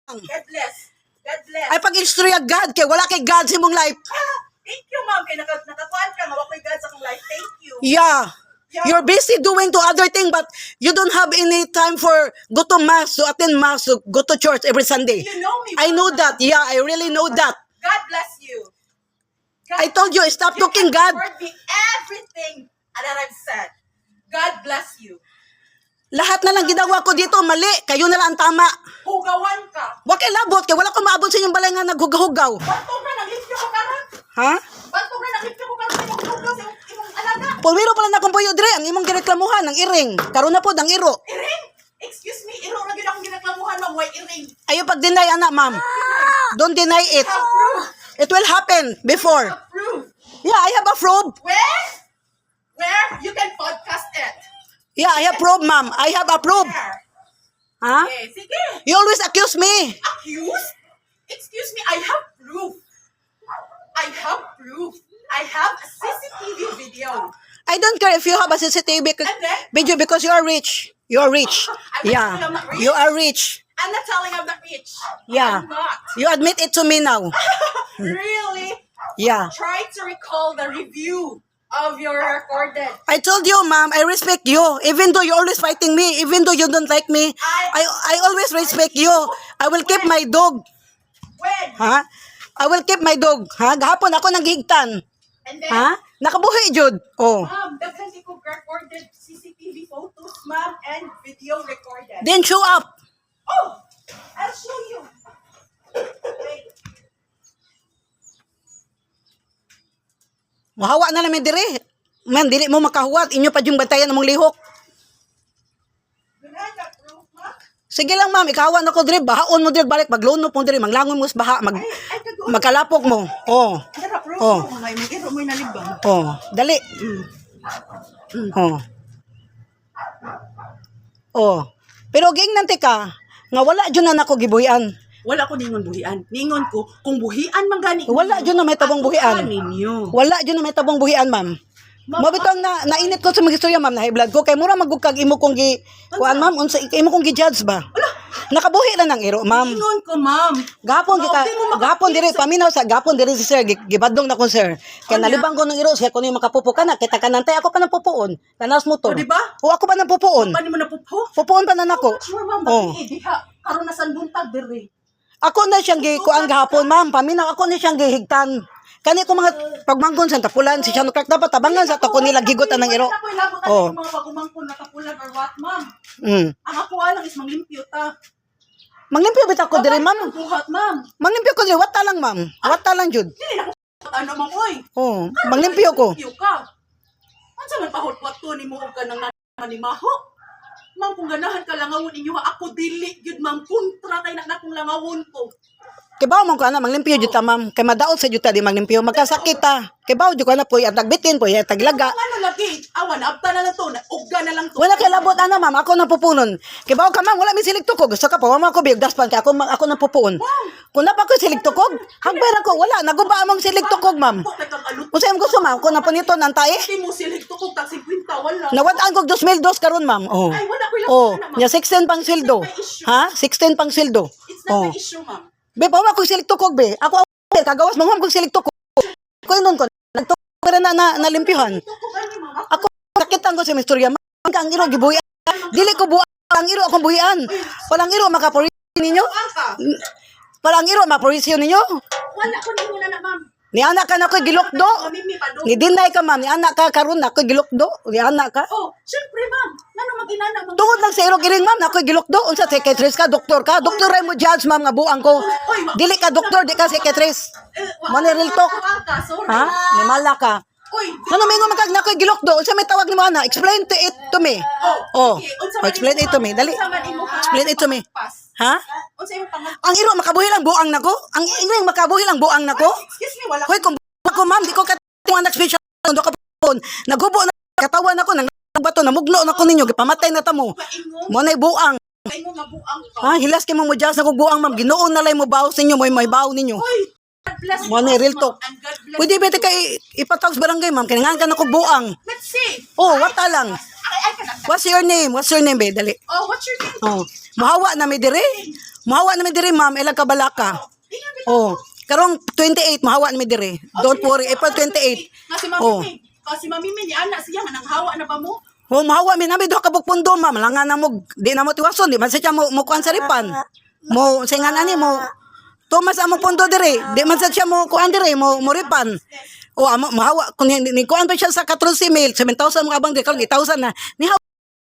God bless. God bless. Ay pag-istorya God kay wala kay God sa imong life. Thank you, ma'am. Kaya nakakuhaan ka. Mawak may God sa akong life. Thank you. Yeah. Yeah. You're busy doing to other thing, but you don't have any time for go to mass, to attend mass, to go to church every Sunday. You know me, I know ma'am. that. Yeah, I really know that. God bless you. God I told you, stop you talking can God. afford me everything that I've said. God bless you. Lahat na lang ginawa ko dito, mali. Kayo na lang ang tama. Hugawan ka. Huwag kayo labot, kaya wala ko maabot sa inyong balay nga naghugaw-hugaw. Bantog na naglipyo ko karon. Ha? Bantog na naglipyo ko karon. Imong alaga. Pulwiro pala na akong puyo dire, ang imong gireklamuhan, ang iring. Karon na po, ang iro. Iring? Excuse me, iro na gid akong ginaklamuhan, ma'am. Why iring? Ayaw pag-deny, anak, ma'am. Don't deny it. Approve. It will happen before. Approve. Yeah, I have a probe. Where? Where? You can podcast it. Yeah, I have probe, ma'am. I have a probe. Where? Ha? Okay, sige. You always accuse me. Accused? Excuse me, I have proof. I have proof. I have a CCTV video. I don't care if you have a CCTV And then? video because you are rich. You are rich. I'm not Yeah, saying I'm not rich. you are rich. I'm not telling I'm not rich. Yeah. I'm not. You admit it to me now. Really? Yeah. Try to recall the review of your recorded. I told you, ma'am, I respect you. Even though you're always fighting me, even though you don't like me, I always respect you. I will keep my dog. When? Ha? I will keep my dog. Ha? Gahapon ako naghigtan. And then, Ha? Nakabuhi, Jud. Oh. ma'am, daghan ko recorded CCTV photos, ma'am, and video recorded. Then show up. Oh! I'll show you. Wait. Mahawa na namin dire. Man, dili mo makahuwat. Inyo pa yung bantayan ng mong lihok. Wala ka proof, ma'am? Sige lang, ma'am. Ikahawa na ko dire. Bahaon mo dire. Balik. Maglunok mo dire. Manglangon mo sa baha. Ay, kagoon. Magkalapok mo. Oh. Tara, proof Oh. mo. May iro mo'y nalibang. Oh. Dali. Oh. Oh. Pero giingnan ka. Nga wala dyan na nako gibuhian. Wala ko ningon buhian. Ningon ko, kung buhian man gani. Wala dyan na may tabong buhian. Ninyo. Wala dyan na may tabong buhian, ma'am. Mabitang na nainit ko sa mga istorya, ma'am, na high blood ko. Kay mura magugkag imo kong kuan, ma'am, unsa imo kong gi-judge ba? Nakabuhi na ng iro, ma'am. Ningon ko, ma'am. Gapon kita, Di mo gapon diri paminaw sa gapon diri si sir, gibadong na ko sir. Kay nalibang ko ng iro siya kuno yung makapupo kana kita kanantay ako pa nang pupuon. Tanas mo to. O, di ba? O ako pa nang pupuon. Paano mo napupo? Pupuon pa na nako. Sure, ma'am. Oh. Bakit diha? Karon na sanbuntag diri. Ako na siyang gikuan gahapon, ma'am. Paminaw ako ni siyang gihigtan. Kani ko mga pagmanggon sa tapulan si siya nukrak dapat tabangan sa to ko nila gigutan ng iro. Ako ilabot Oh. mga pagumangkon nakapulan or what, ma'am. Mm. Ang ako lang is manglimpyo ta. Manglimpyo bitaw ko diri, ma'am. Buhat, ma'am. Manglimpyo ko diri, wata lang, ma'am. Wata lang jud. Dili na ko ano ma'am oy. Oh, manglimpyo ko. Limpyo ka. Unsa man pahutwat to nimo og kanang nanimaho? Ma'am, kung ganahan ka langawon inyo ha, ako dili gyud ma'am kontra kay na akong langawon ko. Kibaw man ko ana manglimpyo jud ta, ma'am. Kay madaot sa jud ta di manglimpyo, magkasakit ta. Kibaw jud ko ana po ya tagbitin po ya taglaga. Kung ano lagi, awan abta na lang to, ugga na lang to. Wala kay labot ana, ma'am. Ako nang pupunon. Kibaw ka, ma'am, wala mi siligto ko. Gusto ka pa wa ko biyog daspan kay ako nang pupuon. Kung napa ko siligto ko, hagbera ko wala naguba among siligto ko, ma'am. Ko kay kag alut. Unsa imong gusto, ma'am? Kung napuniton ang tae? Di mo silig to kung tag 50 wala. Nawad-an ko 2,002 karon, ma'am. Oh. Ay, wala ko lang Oh, na, ma'am. nya 16 pang sweldo. Ha? 16 pang sweldo. It's not Oh. my issue, ma'am. Be, bawa ko siligto ko, be. Ako kagawas mangham ko siligto ko. Ko inon ko. Nagtukara na nalimpyuhan. Ito ko gani, ma'am. Ako sakitan ko sa istorya. Ang iro gibuhian. Dili ko buang ang iro akong buhian. Walang iro makaporisyon ninyo. Aka. Walang iro maporisyon ninyo. Wala ko nimo na, ma'am. Ni anak ka na ko gilukdo. Mamimi pa do. Ni dinay ka, ma'am. Ni anak ka karon na ko gilukdo. Ni anak ka. Oh, syempre, ma'am. Ngano maginana, ma'am? Tungod lang sa iro giring, ma'am, na ko gilukdo. Unsa psychiatrist ka, doktor ka. Doktor ray mo judge, ma'am, nga buang ko. Dili ka doktor, di ka psychiatrist. Money real talk. Sorry. Ha? Ni mala ka. Oy, Ano mingo magkag na ko gilukdo? Unsa may tawag nimo ana? Explain to it to me. Oh. okay. Unsa man Explain it to me. Dali. Unsa man imo ha? Explain it to me. Pass. Ha? Unsa imo pangat? Ang iro makabuhi lang buang nako. Ang iro makabuhi lang buang nako. Excuse me, wala Hoy kung ako ma'am, di ko katong anak special ndo ka pon. Nagubo na katawan ako nang bato namugno na ko ninyo gipamatay na ta mo. kaingo. Mo nay buang. Kaingo nga buang ka. Ha, hilas kay mo mo jazz na kog buang ma'am. Ginuon na lay mo bawo sa inyo, may bawo ninyo. Oy, God bless you. Mo nay real talk. And God bless Pwede ba kay ipatawag sa barangay ma'am, kinangan ka na kog buang. Let's see. Oh, wata lang. Ay, ka na. What's your name? What's your name, be? Dali. Oh, what's your name? Oh. Mahawa na mi dire. Mahawa na mi dire, ma'am. Ilang kabalaka. Ingat bitaw. Oh. Karong 28, mahawa na mi dire. Don't worry. April 28. Kasi Oh. Mami, kasi Mami, ni anak siya, manang hawa na ba mo? Oh, mahawa mi namin duha ka bukpundo, ma'am. Langan na mo, di na mo tiwason, di man sa mo kuan sa ripan. Mo singan ani mo. Tumas amo pundo dire. Di man sa siya mo kuan dire, mo ripan. O amo mahawa kun ni kuan pa siya sa 14 mil, 7,000 mo abang dire karon 8,000 na. Ni